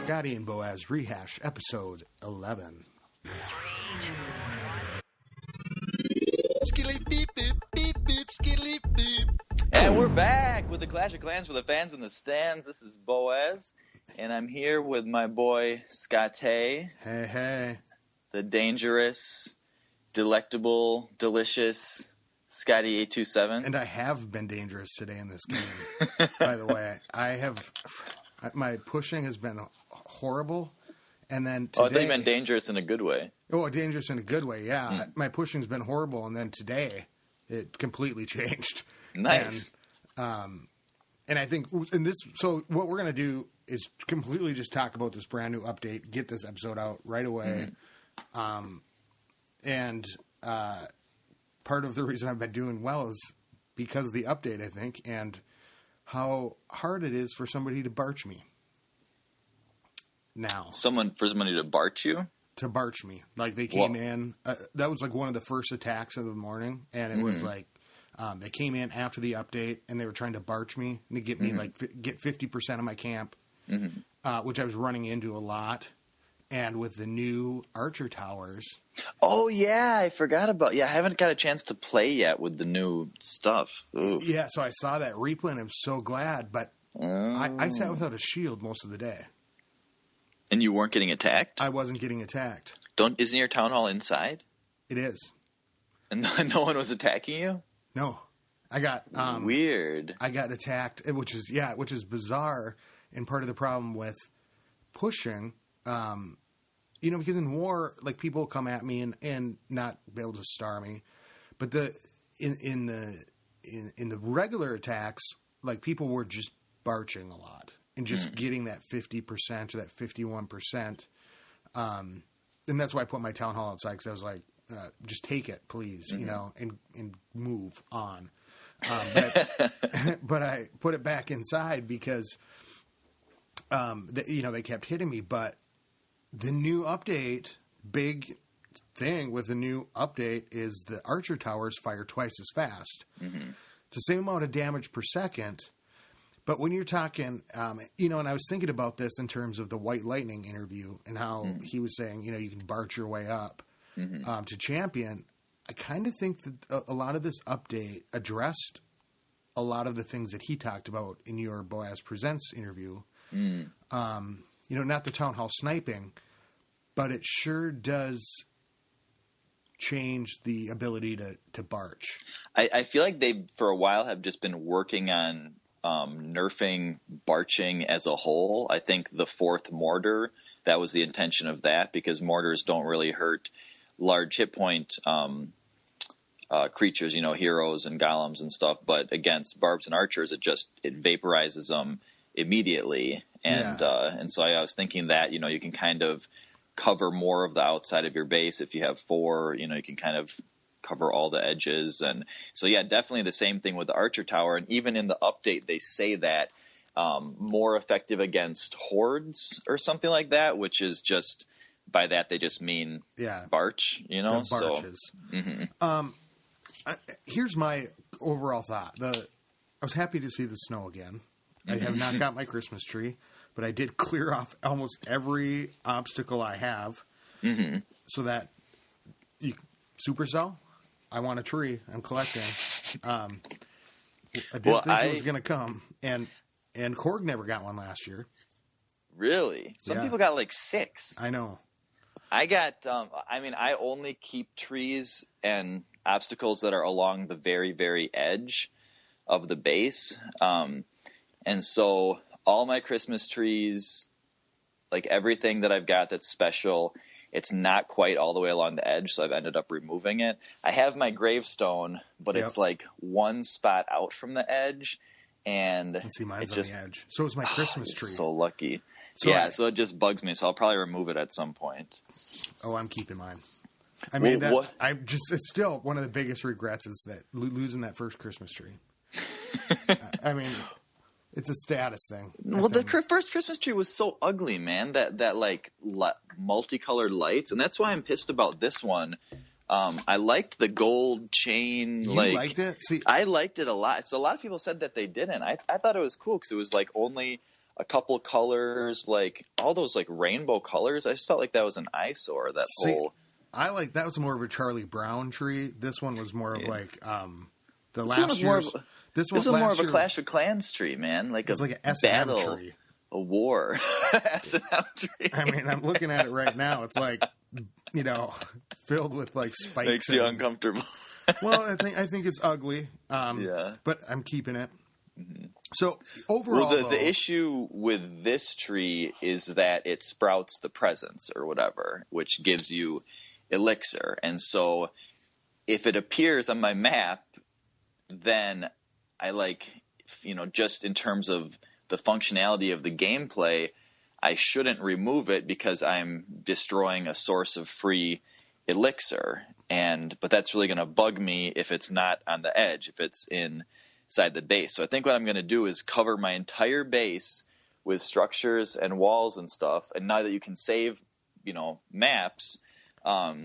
Scotty and Boaz Rehash, episode 11. And we're back with the Clash of Clans for the fans in the stands. This is Boaz, and I'm here with my boy Scotty. Hey. The dangerous, delectable, delicious Scotty 827. And I have been dangerous today in this game, by the way. My pushing has been horrible. And then today... Oh, I thought you meant dangerous in a good way. Oh, dangerous in a good way, yeah. My pushing's been horrible, and then today it completely changed. Nice. And I think... So what we're going to do is completely just talk about this brand new update, get this episode out right away. And part of the reason I've been doing well is because of the update, I think, and how hard it is for somebody to barch me. Now. For somebody to barch you? To barch me. Like, they came in. That was like one of the first attacks of the morning, and it was like, they came in after the update, and they were trying to barch me, and they get me, get 50% of my camp, which I was running into a lot. And with the new Archer Towers. Oh, yeah, I forgot about... Yeah, I haven't got a chance to play yet with the new stuff. Oof. Yeah, so I saw that replay, and I'm so glad, but I sat without a shield most of the day. And you weren't getting attacked? I wasn't getting attacked. Isn't your town hall inside? It is. And no one was attacking you? No. I got... Weird. I got attacked, which is bizarre, and part of the problem with pushing... because in war, like, people come at me and not be able to star me, but in the regular attacks, like, people were just barching a lot and just getting that 50% or that 51%. And that's why I put my town hall outside, because I was like, just take it, please, and move on. But I put it back inside because, they kept hitting me, but the new update, big thing with the new update is the Archer Towers fire twice as fast. It's the same amount of damage per second. But when you're talking, and I was thinking about this in terms of the White Lightning interview and how he was saying, you can barch your way up to champion. I kind of think that a lot of this update addressed a lot of the things that he talked about in your Boaz Presents interview. Not the town hall sniping, but it sure does change the ability to barch. I feel like they, for a while, have just been working on nerfing barching as a whole. I think the fourth mortar, that was the intention of that, because mortars don't really hurt large hit point creatures, heroes and golems and stuff, but against barbs and archers, it vaporizes them immediately. And so I was thinking that, you can kind of cover more of the outside of your base. If you have 4, you can kind of cover all the edges. And so, yeah, definitely the same thing with the Archer Tower. And even in the update, they say that more effective against hordes or something like that, which is just, by that, they just mean barch, barches. So, here's my overall thought. I was happy to see the snow again. I have not got my Christmas tree, but I did clear off almost every obstacle I have. So that Supercell, I want a tree. I'm collecting. I didn't think it was going to come, and Korg never got one last year. Really? Some people got like 6. I know. I got. I only keep trees and obstacles that are along the very, very edge of the base. And so all my Christmas trees, like everything that I've got that's special, it's not quite all the way along the edge, so I've ended up removing it. I have my gravestone, but it's like one spot out from the edge, and let's see, mine's on the edge. So is my Christmas tree. So lucky. So it just bugs me, so I'll probably remove it at some point. Oh, I'm keeping mine. I mean, it's still one of the biggest regrets is that losing that first Christmas tree. It's a status thing. Well, the first Christmas tree was so ugly, man. That like multicolored lights, and that's why I'm pissed about this one. I liked the gold chain. You liked it? See, I liked it a lot. So a lot of people said that they didn't. I thought it was cool because it was like only a couple colors, like all those like rainbow colors. I just felt like that was an eyesore. That whole. That was more of a Charlie Brown tree. This one was more of like the This last one was more year's. of, This was more of a Clash of Clans tree, man. Like it's a like an S&M battle, tree. a war. S&M tree. I mean, I'm looking at it right now. It's like, filled with like spikes. Makes you uncomfortable. Well, I think it's ugly. Yeah. But I'm keeping it. Mm-hmm. So overall, the issue with this tree is that it sprouts the presence or whatever, which gives you elixir. And so if it appears on my map, then I just in terms of the functionality of the gameplay, I shouldn't remove it because I'm destroying a source of free elixir. But that's really going to bug me if it's not on the edge, if it's inside the base. So I think what I'm going to do is cover my entire base with structures and walls and stuff. And now that you can save, maps, I'll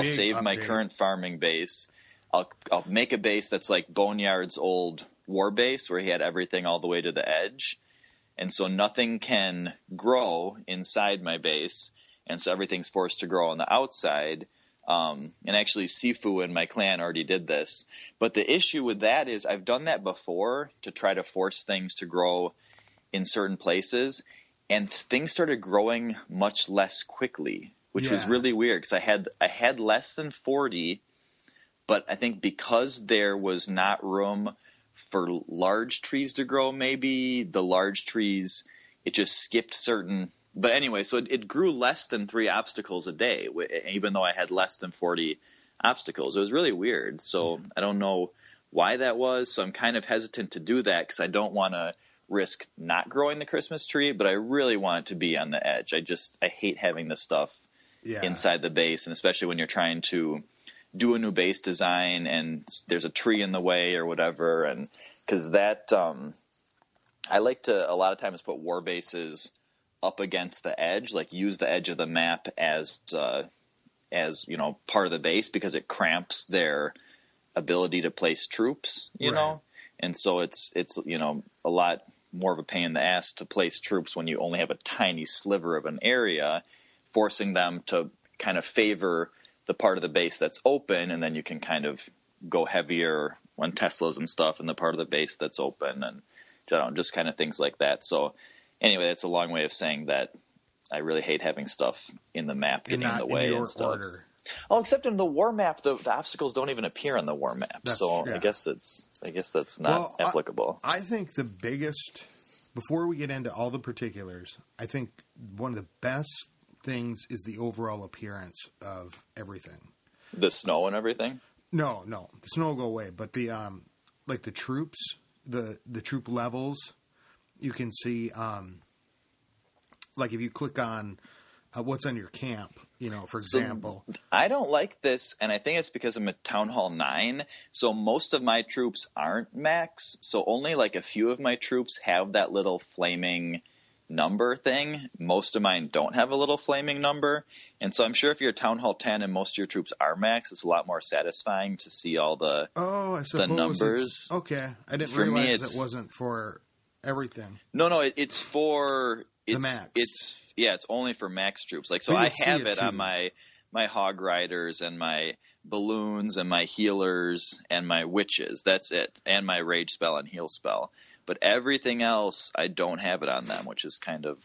save my current farming base. I'll make a base that's like Boneyard's old war base where he had everything all the way to the edge. And so nothing can grow inside my base. And so everything's forced to grow on the outside. And actually Sifu and my clan already did this. But the issue with that is I've done that before to try to force things to grow in certain places. And things started growing much less quickly, which was really weird because I had less than 40. But I think because there was not room for large trees to grow, maybe the large trees, it just skipped certain. But anyway, so it grew less than 3 obstacles a day, even though I had less than 40 obstacles. It was really weird. So I don't know why that was. So I'm kind of hesitant to do that because I don't want to risk not growing the Christmas tree, but I really want it to be on the edge. I hate having this stuff inside the base, and especially when you're trying to do a new base design and there's a tree in the way or whatever. And because that, I like to a lot of times put war bases up against the edge, like use the edge of the map as part of the base because it cramps their ability to place troops, you know? And so it's a lot more of a pain in the ass to place troops when you only have a tiny sliver of an area, forcing them to kind of favor the part of the base that's open, and then you can kind of go heavier on Teslas and stuff in the part of the base that's open, and just kind of things like that. So anyway, that's a long way of saying that I really hate having stuff in the map getting in the way and stuff. Order. Oh, except in the war map, the obstacles don't even appear on the war map. I guess that's not applicable. I think the biggest, before we get into all the particulars, I think one of the best things is the overall appearance of everything. The snow and everything? No. The snow will go away, but the like the troops, the troop levels, you can see like if you click on what's on your camp, for example. So I don't like this, and I think it's because I'm at Town Hall 9, so most of my troops aren't max, so only like a few of my troops have that little flaming number thing. Most of mine don't have a little flaming number, and so I'm sure if you're Town Hall 10 and most of your troops are max, it's a lot more satisfying to see all the numbers. Okay, I didn't realize it wasn't for everything. No, it's for the max. It's only for max troops. Like, so I have it on my hog riders and my balloons and my healers and my witches. That's it, and my rage spell and heal spell. But everything else, I don't have it on them, which is kind of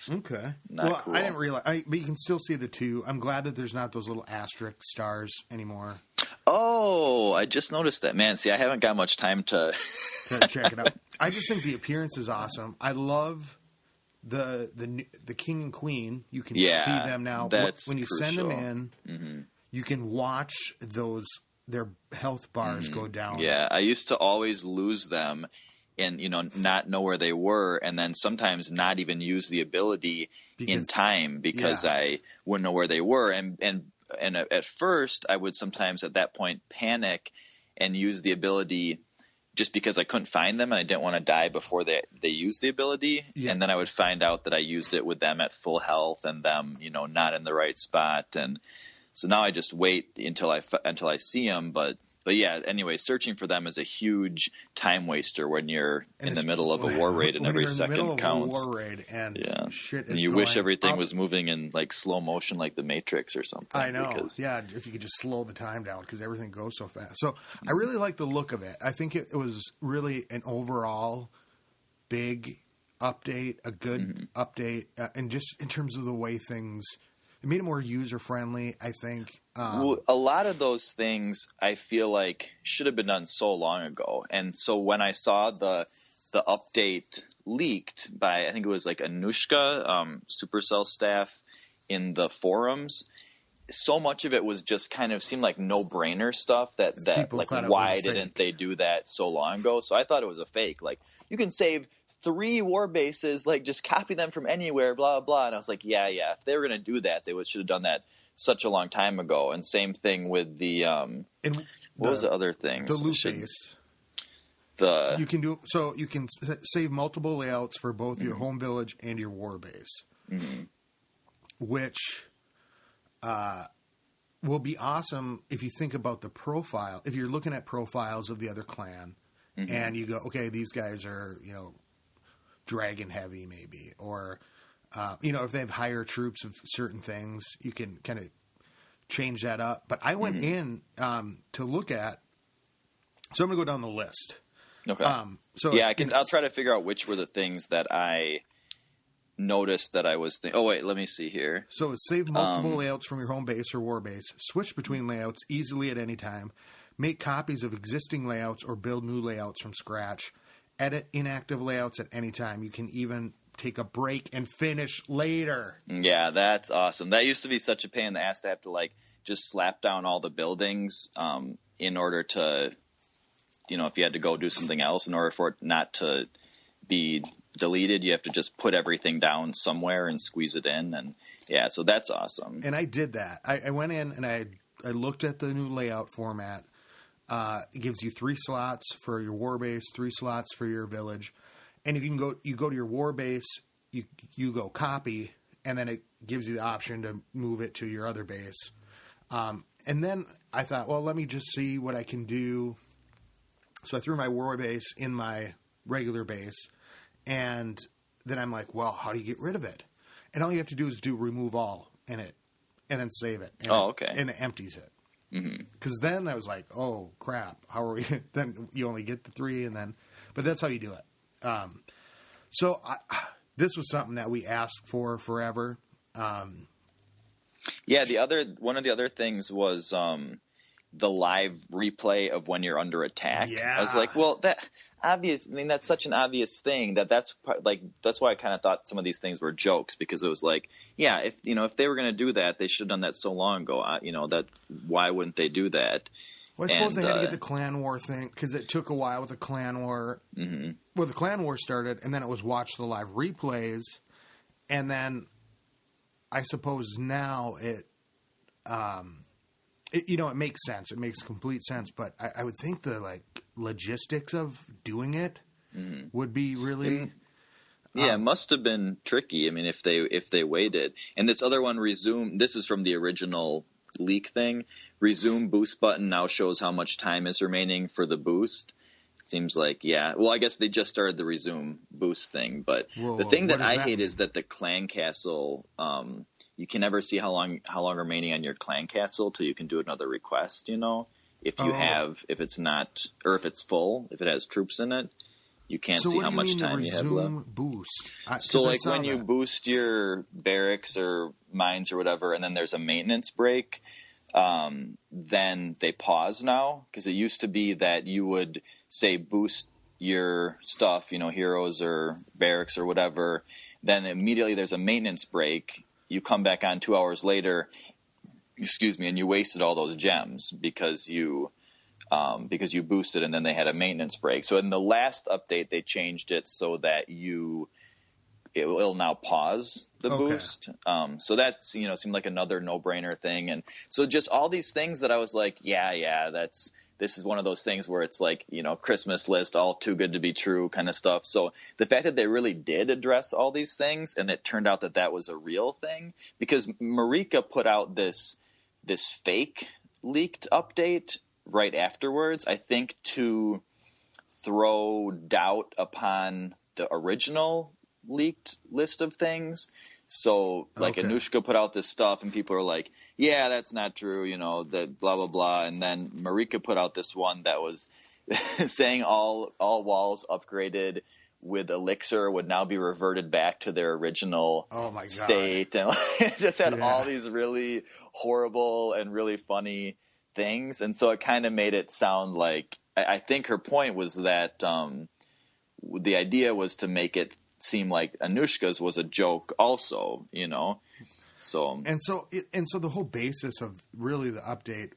not cool. I didn't realize. But you can still see the 2. I'm glad that there's not those little asterisk stars anymore. Oh, I just noticed that. Man, see, I haven't got much time to check it out. I just think the appearance is awesome. I love the king and queen. You can see them now. That's when you crucial. send them in. Mm-hmm. You can watch their health bars go down. Yeah, I used to always lose them and, not know where they were, and then sometimes not even use the ability in time because I wouldn't know where they were. And at first, I would sometimes at that point panic and use the ability just because I couldn't find them and I didn't want to die before they used the ability. Yeah. And then I would find out that I used it with them at full health and them, not in the right spot. And so now I just wait until I see them. But But yeah, anyway, searching for them is a huge time waster when you're in the middle of a war raid and every second counts. A war raid and shit is and you wish everything was moving in like slow motion, like the Matrix or something. I know. If you could just slow the time down because everything goes so fast. So I really like the look of it. I think it was really an overall big update, a good update, and just in terms of the way things, it made it more user friendly. I think. Well, a lot of those things I feel like should have been done so long ago. And so when I saw the update leaked by, I think it was like Anushka, Supercell staff in the forums, so much of it was just kind of seemed like no-brainer stuff that like, why didn't they do that so long ago? So I thought it was a fake. Like, you can save 3 war bases, like just copy them from anywhere, blah, blah. And I was like, yeah. If they were going to do that, they should have done that such a long time ago. And same thing with the what was the other things? The loop base. You can do so. You can save multiple layouts for both your home village and your war base, which will be awesome if you think about the profile. If you're looking at profiles of the other clan, and you go, okay, these guys are dragon heavy, maybe, or if they have higher troops of certain things, you can kind of change that up. But I went in to look at, so I'm going to go down the list. Okay. I'll try to figure out which were the things that I noticed that I was thinking. Oh wait, let me see here. So save multiple layouts from your home base or war base. Switch between layouts easily at any time. Make copies of existing layouts or build new layouts from scratch. Edit inactive layouts at any time. You can even take a break and finish later. Yeah, that's awesome. That used to be such a pain in the ass to have to like just slap down all the buildings in order to, if you had to go do something else, in order for it not to be deleted, you have to just put everything down somewhere and squeeze it in. And yeah, so that's awesome. And I did that. I went in and I looked at the new layout format. It gives you 3 slots for your war base, 3 slots for your village. And if you go to your war base, you go copy, and then it gives you the option to move it to your other base. And then I thought, well, let me just see what I can do. So I threw my war base in my regular base, and then I'm like, well, how do you get rid of it? And all you have to do is do remove all in it, and then save it. And okay. And it empties it. Because then I was like, oh, crap, how are we? Then you only get the 3, but that's how you do it. So this was something that we asked for forever. Yeah, one of the other things was the live replay of when you're under attack. Yeah. I was like, well, that's such an obvious thing that's why I kind of thought some of these things were jokes, because it was like, yeah, if they were going to do that, they should have done that so long ago. Why wouldn't they do that? Well, I suppose they had to get the clan war thing, because it took a while with the clan war. Well, the clan war started, and then it was watch the live replays, and then I suppose now it makes sense. It makes complete sense, but I would think the logistics of doing it would be really. It must have been tricky. I mean, if they waited, and this other one resume. This is from the original leak thing. Resume boost button now shows how much time is remaining for the boost. It seems like, yeah. Well, I guess they just started the resume boost thing, but the thing that I hate is that the clan castle. You can never see how long remaining on your clan castle till you can do another request. If it's not, or if it's full, if it has troops in it, you can't see how much time you have left. Boost. So like when you boost your barracks or mines or whatever, and then there's a maintenance break, then they pause now, because it used to be that you would say boost your stuff, heroes or barracks or whatever, then immediately there's a maintenance break. You come back on 2 hours later, and you wasted all those gems because you boosted, and then they had a maintenance break. So in the last update, they changed it so that it'll now pause the boost. So that seemed like another no-brainer thing, and so just all these things that I was like, yeah, this is one of those things where it's like, Christmas list, all too good to be true kind of stuff. So the fact that they really did address all these things, and it turned out that was a real thing, because Marika put out this fake leaked update right afterwards, I think to throw doubt upon the original leaked list of things. So, like, Anushka put out this stuff, and people are like, yeah, that's not true, you know, that blah, blah, blah. And then Marika put out this one that was saying all walls upgraded with Elixir would now be reverted back to their original state. And it just had all these really horrible and really funny things. And so it kind of made it sound like, I think her point was that the idea was to make it seem like Anushka's was a joke also, you know. So the whole basis of really the update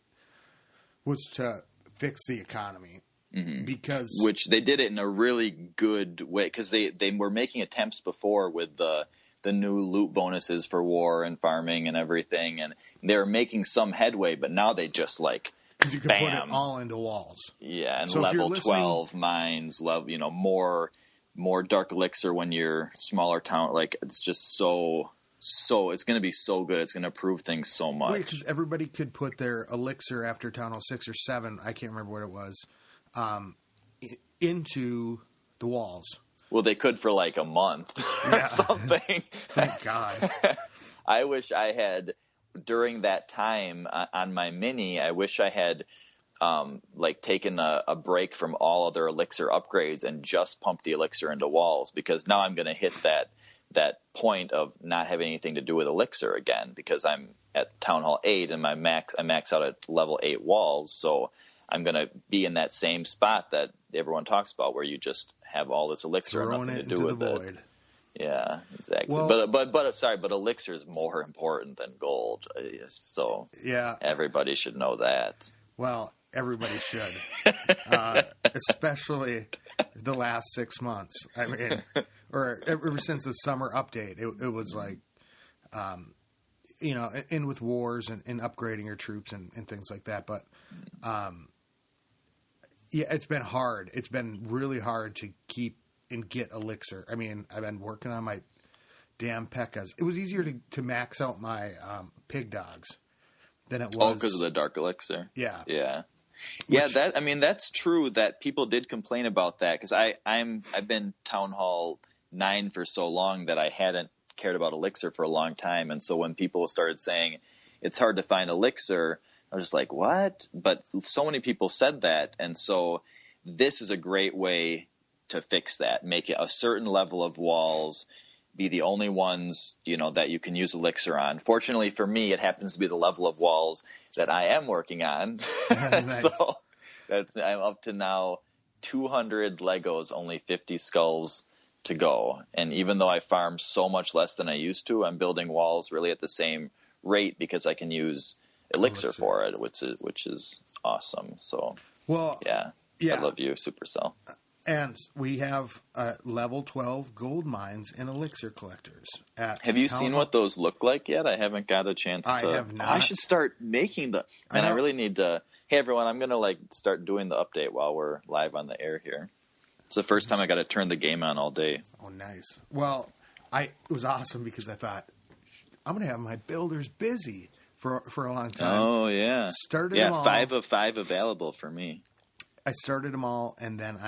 was to fix the economy. Because which they did it in a really good way, because they were making attempts before with the new loot bonuses for war and farming and everything, and they were making some headway, but now they just like because you can put it all into walls. Yeah, and so level 12 mines, level, you know, more dark elixir when you're smaller town. Like, it's just so it's going to be so good. It's going to improve things so much. Wait, because everybody could put their elixir after Town Hall 6 or 7, I can't remember what it was, into the walls. Well, they could for like a month or something. Thank God. I wish I had, during that time on my Mini, I wish I had like taken a break from all other elixir upgrades and just pumped the elixir into walls, because now I'm going to hit that point of not having anything to do with elixir again, because I'm at Town Hall 8 and I max out at level 8 walls. So I'm going to be in that same spot that everyone talks about, where you just have all this elixir and nothing to do with it. Yeah, exactly. Well, but elixir is more important than gold. So everybody should know that. Well, everybody should, especially the last 6 months. I mean, or ever since the summer update, it was like, you know, and with wars and upgrading your troops and things like that. But yeah, it's been hard. It's been really hard to keep and get elixir. I mean, I've been working on my damn P.E.K.K.A.s. It was easier to max out my pig dogs than it was. Oh, because of the dark elixir. Yeah. Yeah. That's true that people did complain about that, because I've been Town Hall 9 for so long that I hadn't cared about elixir for a long time. And so when people started saying it's hard to find elixir, I was just like, what? But so many people said that. And so this is a great way to fix that. Make it a certain level of walls be the only ones, you know, that you can use elixir on. Fortunately for me, it happens to be the level of walls that I am working on. Nice. So I'm up to now 200 Legos, only 50 skulls to go. And even though I farm so much less than I used to, I'm building walls really at the same rate, because I can use elixir for it, which is awesome. So, yeah. I love you, Supercell. And we have level 12 gold mines and elixir collectors. Have you seen what those look like yet? I haven't got a chance to. I have not. I should start making them. And I really need to. Hey, everyone, I'm going to start doing the update while we're live on the air here. It's the first time I got to turn the game on all day. Oh, nice. Well, it was awesome, because I thought, I'm going to have my builders busy for a long time. Oh, yeah. Started them all. 5 of 5 available for me. I started them all, and then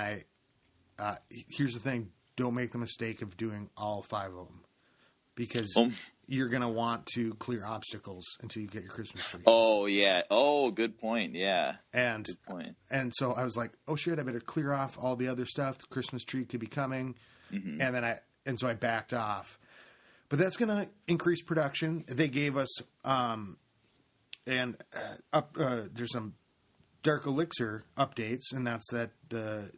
here's the thing, don't make the mistake of doing all 5 of them, because you're going to want to clear obstacles until you get your Christmas tree. Oh, yeah. Oh, good point. Yeah. Good point. And so I was like, oh, shit, I better clear off all the other stuff. The Christmas tree could be coming. Mm-hmm. And so I backed off. But that's going to increase production. They gave us there's some Dark Elixir updates, and that's that the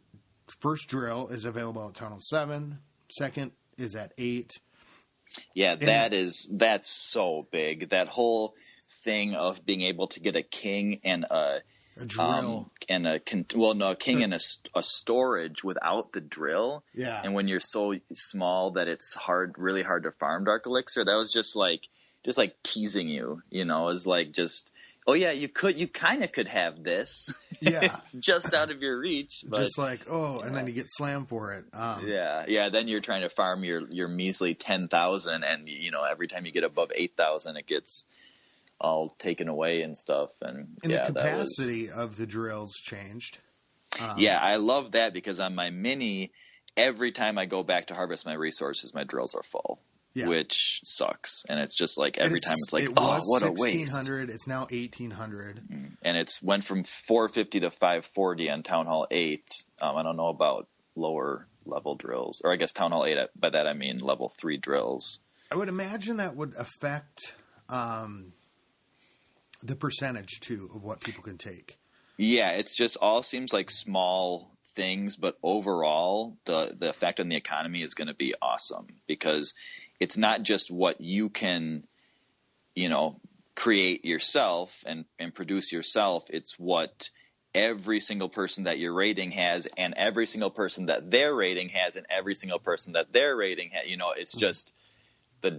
first drill is available at Town Hall 7. Second is at 8. Yeah, that's so big. That whole thing of being able to get a king and a drill and a king and a storage without the drill. Yeah, and when you're so small that it's really hard to farm Dark Elixir, that was just like teasing you. You know, it was like just. Oh yeah, you kind of could have this. Yeah, it's just out of your reach. But, just like and then you get slammed for it. Yeah. Then you're trying to farm your measly 10,000, and you know every time you get above 8,000, it gets all taken away and stuff. And the capacity of the drills changed. Yeah, I love that because on my mini, every time I go back to harvest my resources, my drills are full. Yeah. Which sucks, and it's just like every time it's like, what a waste. It's now 1,800, and it's went from 450 to 540 on Town Hall 8. I don't know about lower level drills, or I guess Town Hall 8. By that I mean level 3 drills. I would imagine that would affect the percentage too of what people can take. Yeah, it's just all seems like small things, but overall the effect on the economy is going to be awesome because it's not just what you can, create yourself and produce yourself. It's what every single person that you're rating has, and every single person that they're rating has, and every single person that they're rating has. It's just the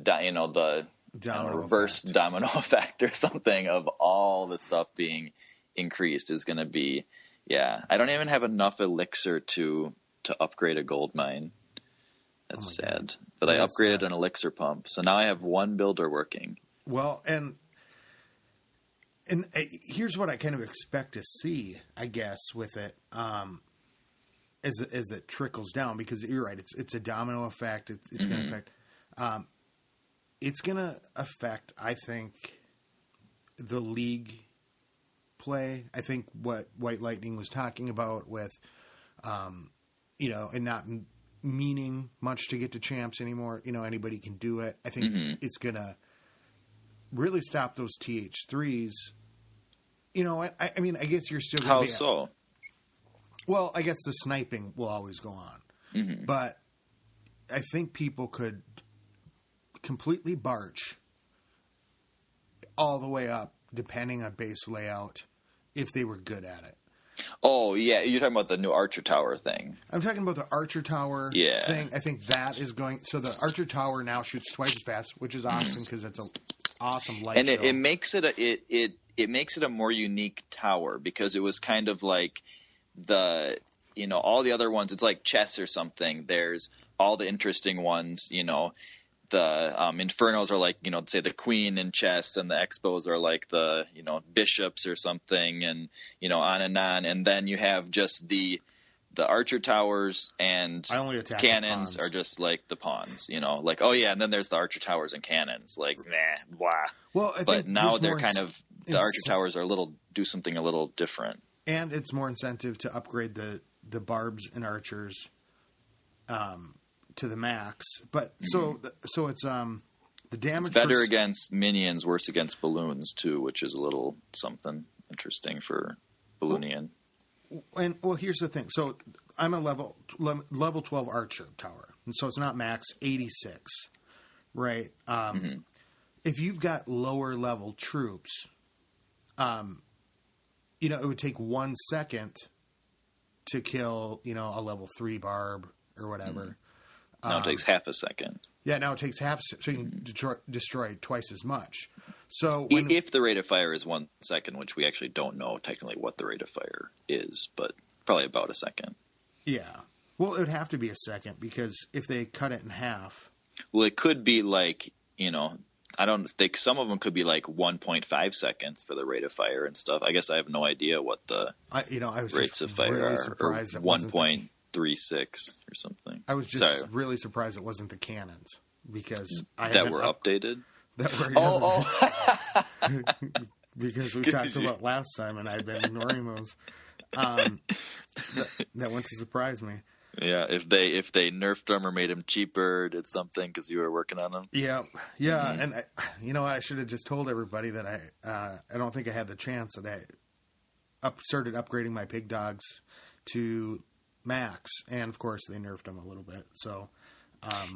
reverse domino effect or something of all the stuff being increased is going to be. Yeah, I don't even have enough elixir to upgrade a gold mine. That's sad. God. But I upgraded an elixir pump, so now I have one builder working. Well, and here's what I kind of expect to see, I guess, with it, as it trickles down, because you're right, it's a domino effect. It's going to affect. It's going to affect, I think, the league play. I think what White Lightning was talking about with, and not meaning much to get to champs anymore. Anybody can do it. I think it's going to really stop those TH3s. I mean, I guess you're still going to How so? Well, I guess the sniping will always go on. But I think people could completely barch all the way up, depending on base layout, if they were good at it. Oh, yeah. You're talking about the new Archer Tower thing. I'm talking about the Archer Tower thing. I think that is going... So the Archer Tower now shoots twice as fast, which is awesome because it's an awesome light and show. it makes it it makes it a more unique tower because it was kind of like the... all the other ones, it's like chess or something. There's all the interesting ones, the Infernos are like, say the queen in chess, and the Expos are like the, bishops or something, and, on and on. And then you have just the Archer Towers and cannons are just like the pawns, like, oh yeah. And then there's the Archer Towers and cannons, like, nah, blah. Well, but now they're kind of, the Archer Towers are do something a little different. And it's more incentive to upgrade the barbs and archers, to the max, but so it's the damage. It's better against minions, worse against balloons too, which is a little something interesting for Balloonian. And here's the thing. So I'm a level 12 archer tower, and so it's not max 86, right? If you've got lower level troops, it would take 1 second to kill, a level 3 barb or whatever. Now it takes half a second. Yeah, now it takes half a second, so you can destroy twice as much. So if the rate of fire is 1 second, which we actually don't know technically what the rate of fire is, but probably about a second. Yeah. Well, it would have to be a second because if they cut it in half. Well, it could be like, I don't think some of them could be like 1.5 seconds for the rate of fire and stuff. I guess I have no idea what the rates of fire really are. Or 1.36 or something. I was just really surprised it wasn't the cannons because that were updated. Because we talked about last time and I've been ignoring those. That went to surprise me. Yeah, if they nerfed them or made them cheaper, did something because you were working on them. Yeah, and I should have just told everybody that I don't think I had the chance that I started upgrading my pig dogs to max, and of course they nerfed them a little bit. So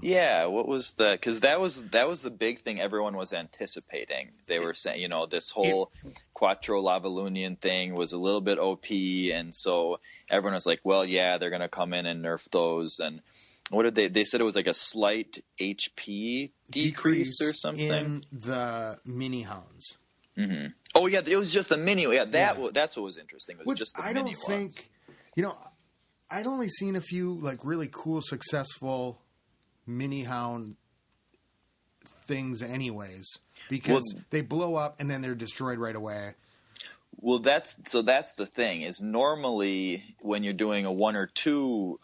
what was because that was the big thing everyone was anticipating. They were saying, this whole Quattro Lavalunian thing was a little bit OP, and so everyone was like, well, yeah, they're going to come in and nerf those. And what did they said it was like a slight HP decrease or something in the mini hounds. Oh yeah, it was just the mini. Yeah, that's what was interesting. It was just the mini ones. I'd only seen a few like really cool, successful mini hound things anyways because they blow up and then they're destroyed right away. Well, that's the thing is normally when you're doing a 1 or 2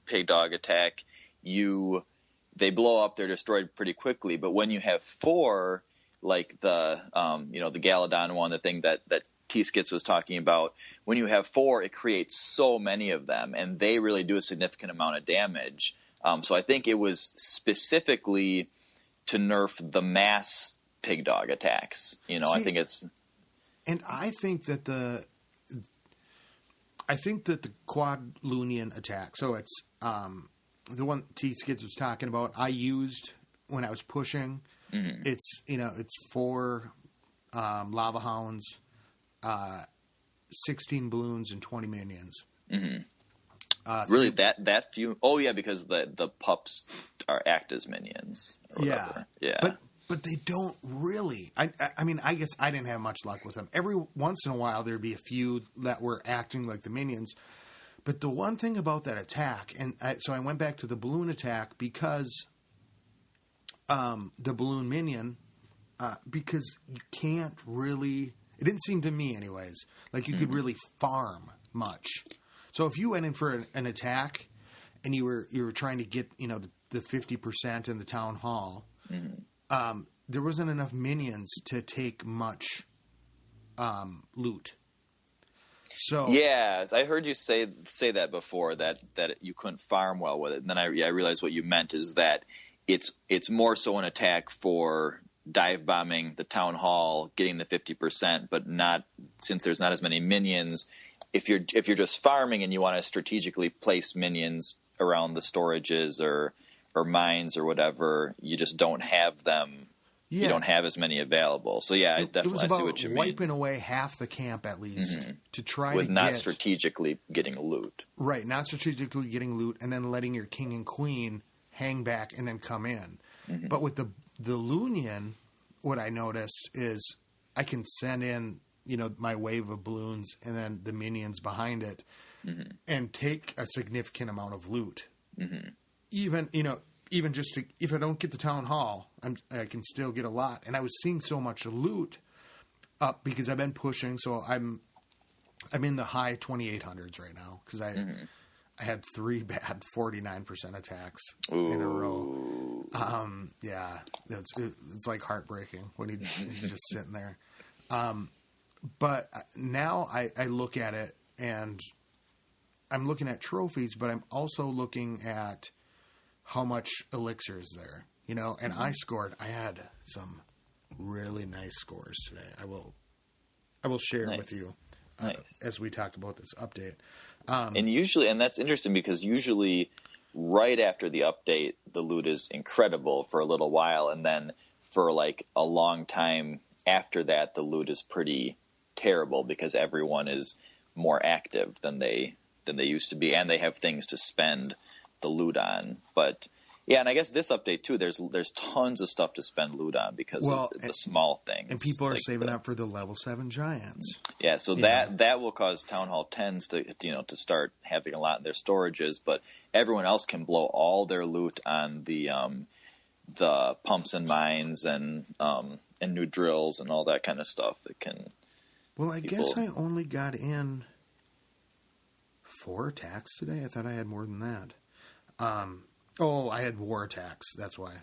pig dog attack, they blow up, they're destroyed pretty quickly. But when you have 4, like the the Galadon one, the thing that T-Skits was talking about, when you have 4, it creates so many of them, and they really do a significant amount of damage. So I think it was specifically to nerf the mass pig dog attacks. I think it's. And I think that the Quadlunian attack, so it's the one T-Skids was talking about, I used when I was pushing. Mm-hmm. It's 4 lava hounds, 16 balloons, and 20 minions. Mm-hmm. Really, that few? Oh yeah, because the pups act as minions. Or whatever. Yeah. But they don't really. I mean, I guess I didn't have much luck with them. Every once in a while, there'd be a few that were acting like the minions. But the one thing about that attack, so I went back to the balloon attack because the balloon minion, because you can't really. It didn't seem to me, anyways, like you could really farm much. So if you went in for an attack and you were trying to get the 50% in the town hall. Mm-hmm. There wasn't enough minions to take much loot. So yeah, I heard you say that before that you couldn't farm well with it, and then I realized what you meant is that it's more so an attack for dive bombing the town hall, getting the 50%, but not since there's not as many minions. If you're just farming and you want to strategically place minions around the storages or mines or whatever, you just don't have them. Yeah. You don't have as many available. So yeah, I definitely see what you mean. Wiping away half the camp at least to try with not strategically getting loot. Right, not strategically getting loot and then letting your king and queen hang back and then come in. Mm-hmm. But with the Lunian, what I noticed is I can send in my wave of balloons and then the minions behind it and take a significant amount of loot. Mm-hmm. Even just if I don't get the town hall, I can still get a lot. And I was seeing so much loot up because I've been pushing. So I'm in the high 2800s right now because I had 3 bad 49% attacks in a row. Yeah, it's like heartbreaking when you're just sitting there. But now I look at it and I'm looking at trophies, but I'm also looking at how much elixir is there, and I had some really nice scores today. I will share with you as we talk about this update. And that's interesting because usually right after the update, the loot is incredible for a little while. And then for like a long time after that, the loot is pretty terrible because everyone is more active than they used to be. And they have things to spend the loot on. But yeah, and I guess this update too, there's tons of stuff to spend loot on because of the small things. And people are saving up for the level 7 giants. Yeah, so that will cause Town Hall 10s to start having a lot in their storages, but everyone else can blow all their loot on the pumps and mines and new drills and all that kind of stuff that can. Well, I guess I only got in 4 attacks today. I thought I had more than that. I had war attacks. That's why.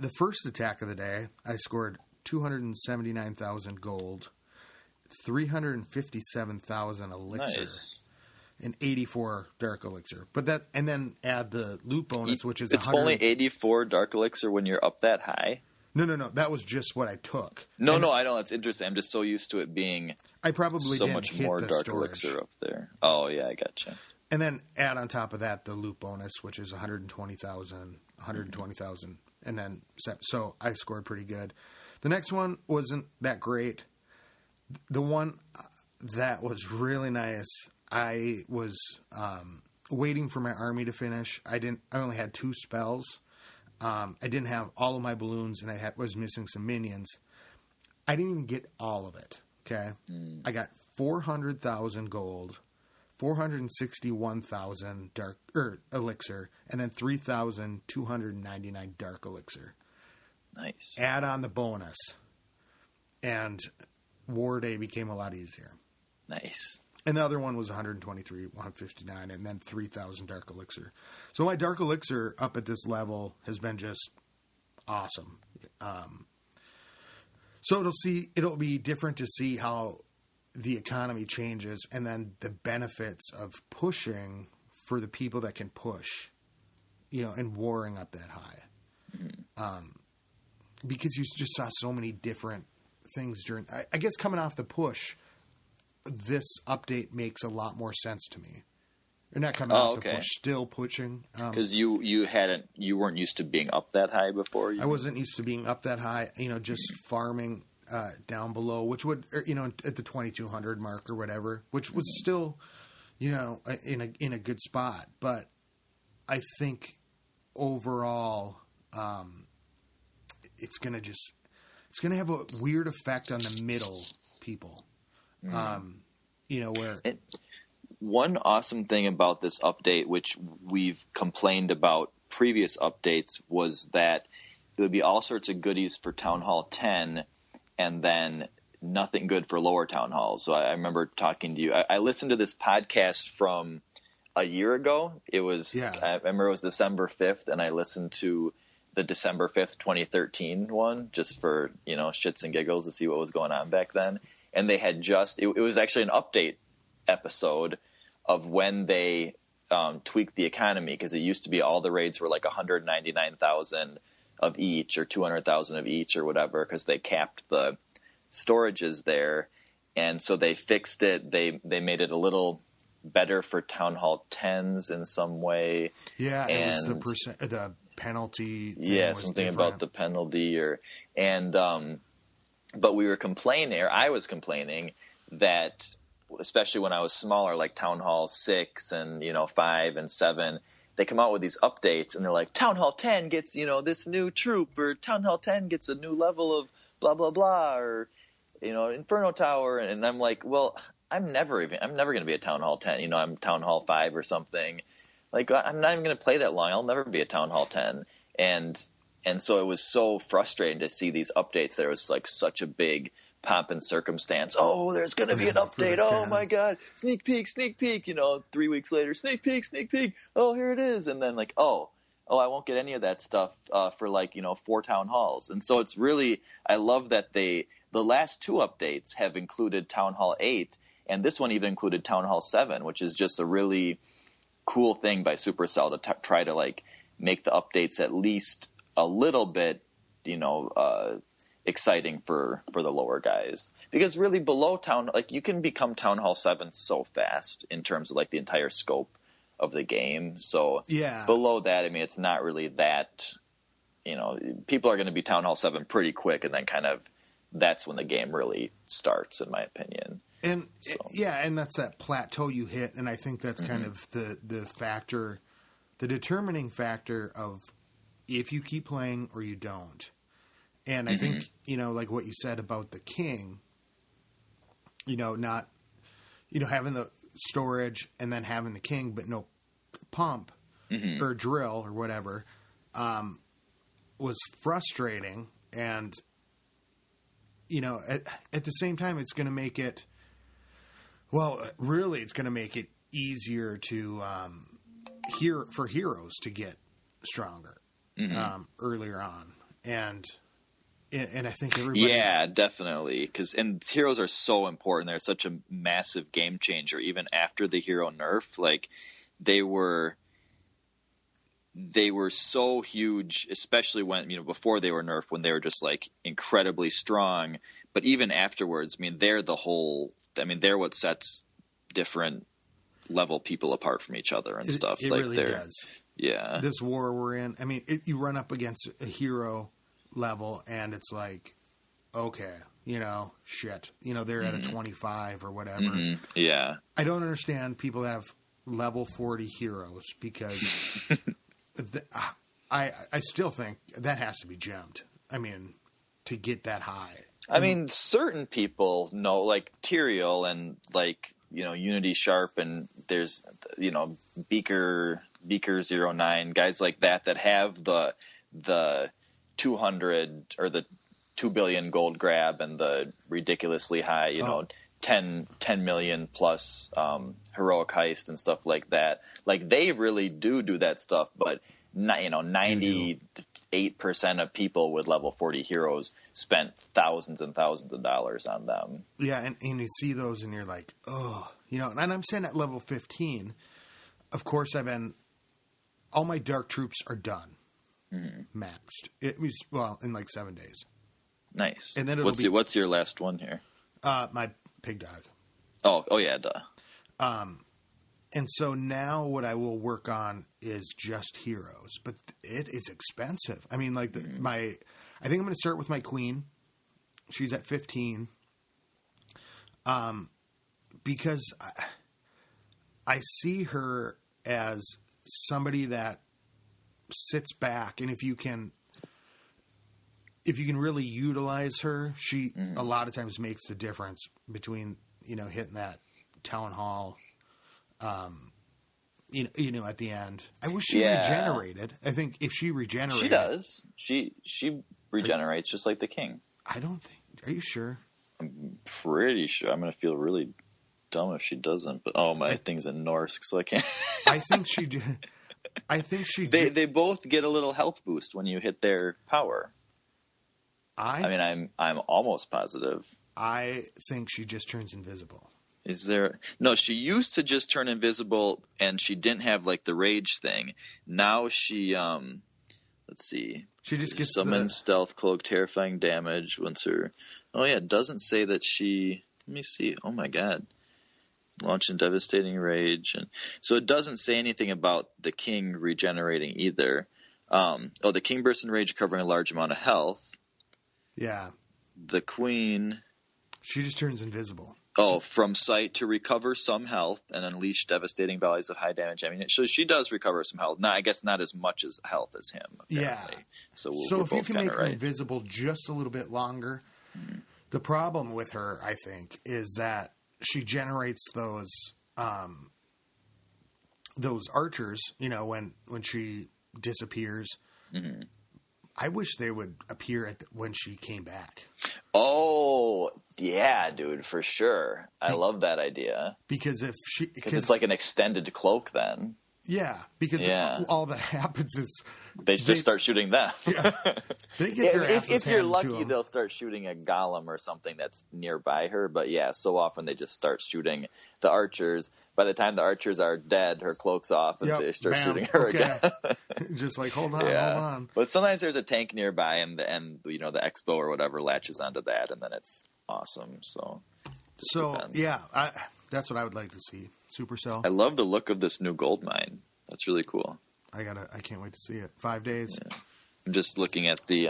The first attack of the day, I scored 279,000 gold, 357,000 elixir, nice. And 84 dark elixir. And then add the loot bonus, which is it's only 84 dark elixir when you're up that high. No. That was just what I took. No, I know. That's interesting. I'm just so used to it being I probably so didn't much hit more the dark storage. elixir up there. Oh, yeah, I gotcha. And then add on top of that the loot bonus, which is 120,000, and then so I scored pretty good. The next one wasn't that great. The one that was really nice, I was waiting for my army to finish. I only had 2 spells. I didn't have all of my balloons, and I was missing some minions. I didn't even get all of it, okay? I got 400,000 gold, 461,000 dark elixir, and then 3,299 dark elixir. Nice. Add on the bonus, and War Day became a lot easier. Nice. And the other one was 123, 159, and then 3,000 dark elixir. So my dark elixir up at this level has been just awesome. So it'll be different to see how the economy changes, and then the benefits of pushing for the people that can push, and warring up that high. Mm-hmm. Because you just saw so many different things during. I guess coming off the push, this update makes a lot more sense to me. You're not coming off the push, still pushing. Because you weren't used to being up that high before. I wasn't used to being up that high. Just farming down below, which would at the 2,200 mark or whatever, which was still in a good spot. But I think overall, it's gonna have a weird effect on the middle people. Where. One awesome thing about this update, which we've complained about previous updates, was that there would be all sorts of goodies for Town Hall 10 and then nothing good for lower Town Halls. So I remember talking to you. I listened to this podcast from a year ago. It was, I remember it was December 5th, and I listened to the December 5th, 2013 one just for, shits and giggles to see what was going on back then. And they had it was actually an update episode of when they tweaked the economy, because it used to be all the raids were like 199,000 of each or 200,000 of each or whatever, because they capped the storages there. And so they fixed it. They made it a little better for Town Hall 10s in some way. Yeah, and it was the penalty. Yeah, something different about the penalty but we were complaining, or I was complaining that, especially when I was smaller, like Town Hall 6 and 5 and 7, they come out with these updates and they're like, Town Hall 10 gets this new troop, or Town Hall 10 gets a new level of blah blah blah, or Inferno Tower, and I'm like, well, I'm never going to be a Town Hall 10. I'm Town Hall 5 or something. Like, I'm not even going to play that long. I'll never be a Town Hall 10. And so it was so frustrating to see these updates. There was like such a big pomp and circumstance. Oh, there's going to be an update. Oh my God. Sneak peek. 3 weeks later, sneak peek. Oh, here it is. And then like, oh, I won't get any of that stuff for 4 Town Halls. And so it's really, I love that the last 2 updates have included Town Hall 8, and this one even included Town Hall 7, which is just a really cool thing by Supercell to try to make the updates at least a little bit, exciting for the lower guys. Because really below you can become Town Hall 7 so fast in terms of the entire scope of the game. So below that, it's not really that, people are going to be Town Hall 7 pretty quick, and then kind of that's when the game really starts, in my opinion. And and that's that plateau you hit, and I think that's kind of the factor, the determining factor of if you keep playing or you don't. And I think, like what you said about the king, not, having the storage and then having the king, but no pump or drill or whatever, was frustrating. And, at the same time, it's going to make it, it's going to make it easier to, for heroes to get stronger, earlier on. And I think everybody... Yeah, definitely. And heroes are so important. They're such a massive game changer. Even after the hero nerf, they were so huge, especially when, before they were nerfed, when they were just incredibly strong. But even afterwards, they're they're what sets different level people apart from each other and stuff. It really does. Yeah. This war we're in, you run up against a hero level and it's okay, shit, they're at a 25 or whatever. Yeah. I don't understand people that have level 40 heroes, because I still think that has to be gemmed. To get that high. Certain people know, like Tyrael and Unity Sharp, and there's Beaker 09, guys like that have the 200 or the 2 billion gold grab and the ridiculously high 10 million plus heroic heist and stuff like that. Like, they really do that stuff, but 98% of people with level 40 heroes spent thousands and thousands of dollars on them. Yeah, and you see those and you're like, oh, and I'm saying at level 15, of course all my dark troops are done, maxed. It was, in like 7 days. Nice. And then what's your last one here? My pig dog. Oh yeah, duh. And so now what I will work on is just heroes, but it is expensive. I mean, like I think I'm going to start with my queen. She's at 15. Because I see her as somebody that sits back, and if you can really utilize her, she a lot of times makes the difference between hitting that town hall. At the end, I wish she regenerated. I think if she regenerated, she does. She regenerates just like the king. I don't think. Are you sure? I'm pretty sure. I'm going to feel really dumb if she doesn't. But my thing's in Norse, so I can't. I think she did. They both get a little health boost when you hit their power. I'm almost positive. I think she just turns invisible. Is there... No, she used to just turn invisible, and she didn't have, like, the rage thing. Now she, let's see. She just gets Summon stealth cloak, terrifying damage once her... Oh, yeah, it doesn't say that she... Let me see. Oh, my God. Launching devastating rage. And so it doesn't say anything about the king regenerating either. The king bursts in rage, covering a large amount of health. Yeah. The queen... She just turns invisible. From sight to recover some health and unleash devastating volleys of high damage ammunition. So she does recover some health. Now, I guess not as much as health as him, apparently. Yeah. So if you can make her invisible just a little bit longer, the problem with her, I think, is that she generates those archers, when she disappears. Mm-hmm. I wish they would appear when she came back. Oh, yeah, dude, for sure. I love that idea. Because it's like an extended cloak then. Yeah, because all that happens is... They just start shooting them. Yeah. They get their asses if you're handed lucky, to them. they'll start shooting a golem or something that's nearby her. But yeah, so often they just start shooting the archers. By the time the archers are dead, her cloak's off, and they start shooting her again. Just like, hold on. But sometimes there's a tank nearby, and the expo or whatever latches onto that, and then it's awesome. So depends. That's what I would like to see. Supercell. I love the look of this new gold mine. That's really cool. I can't wait to see it. 5 days. Yeah. I'm just looking at the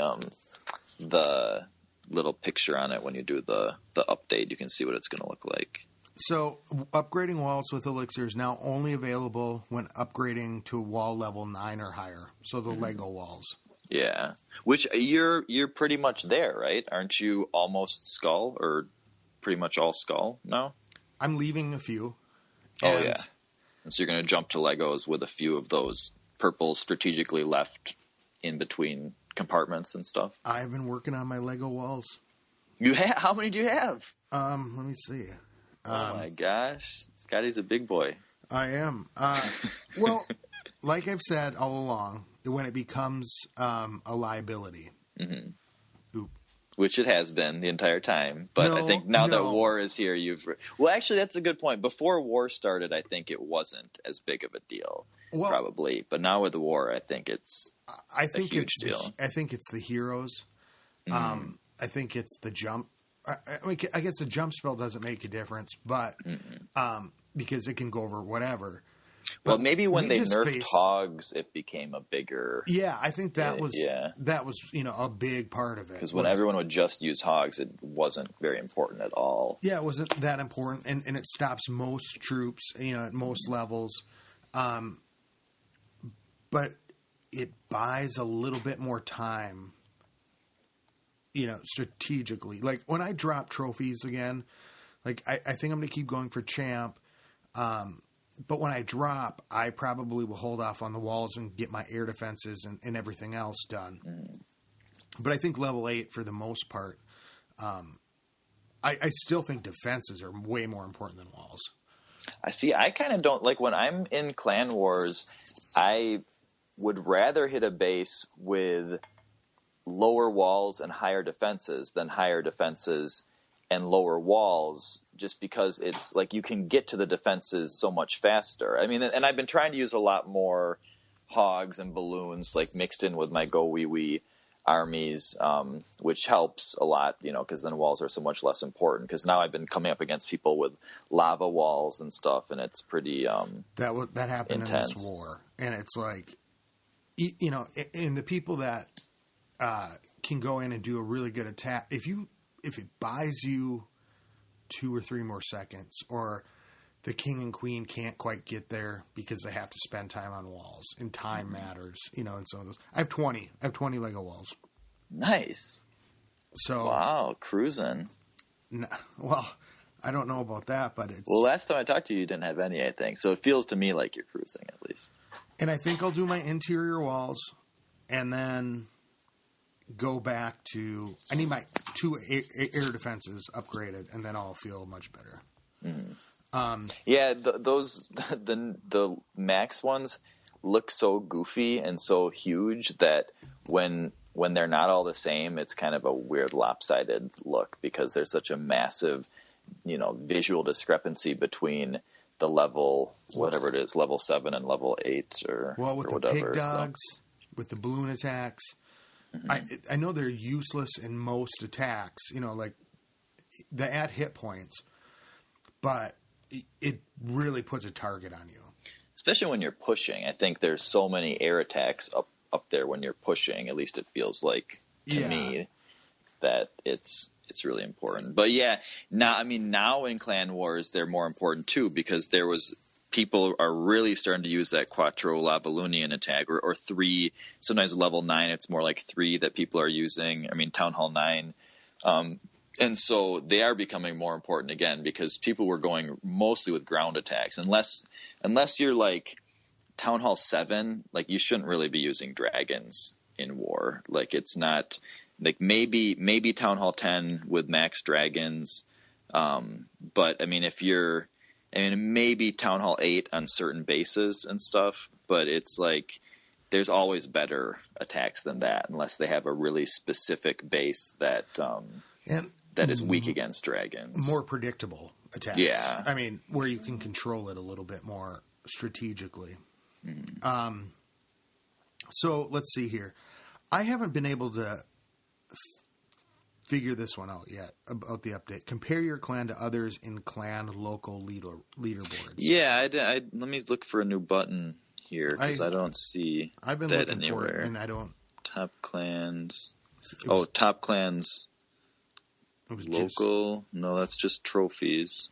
little picture on it when you do the update. You can see what it's going to look like. So upgrading walls with Elixir is now only available when upgrading to wall level 9 or higher. So the Lego walls. Yeah. Which you're pretty much there, right? Aren't you almost skull or pretty much all skull now? I'm leaving a few. And so you're going to jump to Legos with a few of those purple strategically left in between compartments and stuff. I've been working on my Lego walls. You have? How many do you have? Let me see. Oh my gosh, Scotty's a big boy. I am. Well, like I've said all along, when it becomes a liability, which it has been the entire time. But I think now that war is here, well, actually, that's a good point. Before war started, I think it wasn't as big of a deal. Well, probably, but now with the war, I think it's a huge deal. I think it's the heroes. I think it's the jump. I guess the jump spell doesn't make a difference, but because it can go over whatever. Well, maybe when they nerfed hogs, it became a bigger. Yeah, I think that was a big part of it. Because when everyone would just use hogs, it wasn't very important at all. Yeah, it wasn't that important, and it stops most troops, at most levels. But it buys a little bit more time, strategically. Like when I drop trophies again, Like, I think I'm going to keep going for champ. But when I drop, I probably will hold off on the walls and get my air defenses and everything else done. But I think level 8 for the most part. I still think defenses are way more important than walls. I kind of don't like when I'm in Clan Wars. I would rather hit a base with lower walls and higher defenses than higher defenses and lower walls, just because it's like you can get to the defenses so much faster. I mean, and I've been trying to use a lot more hogs and balloons, like mixed in with my Go Wee Wee armies, which helps a lot, because then walls are so much less important. Because now I've been coming up against people with lava walls and stuff, and it's pretty that happened intense. In this war, and it's like, and the people that can go in and do a really good attack, if it buys you 2 or 3 more seconds, or the king and queen can't quite get there because they have to spend time on walls, and time matters, and some of those. I have 20 Lego walls. Nice. So wow, cruising. Well, I don't know about that, but it's... Well, last time I talked to you didn't have any, I think. So it feels to me like you're cruising, at least. And I think I'll do my interior walls, and then go back to... I need my 2 air defenses upgraded, and then I'll feel much better. Yeah, the max ones look so goofy and so huge that when they're not all the same, it's kind of a weird lopsided look, because there's such a massive, visual discrepancy between the level, whatever it is, level 7 and level 8 or well, with or the whatever. pig dogs, with the balloon attacks, I know they're useless in most attacks. Like they add hit points, but it really puts a target on you. Especially when you're pushing. I think there's so many air attacks up there when you're pushing. At least it feels like to me that it's really important. But yeah, now in Clan Wars they're more important too, because people are really starting to use that Quattro Lavalunian attack or 3. Sometimes level 9 it's more like 3 that people are using. I mean, Town Hall 9. And so they are becoming more important again, because people were going mostly with ground attacks. Unless you're like Town Hall 7, like you shouldn't really be using dragons in war. Like it's not like maybe Town Hall 10 with max dragons. But I mean, maybe Town Hall 8 on certain bases and stuff, but it's like there's always better attacks than that, unless they have a really specific base that is weak against dragons. More predictable attacks. Yeah. I mean, where you can control it a little bit more strategically. So let's see here. I haven't been able to figure this one out yet about the update. Compare your clan to others in clan local leaderboards. Yeah, let me look for a new button here, because I don't see that anywhere. For it, and I don't... Top clans. Top clans... Local? No, that's just trophies.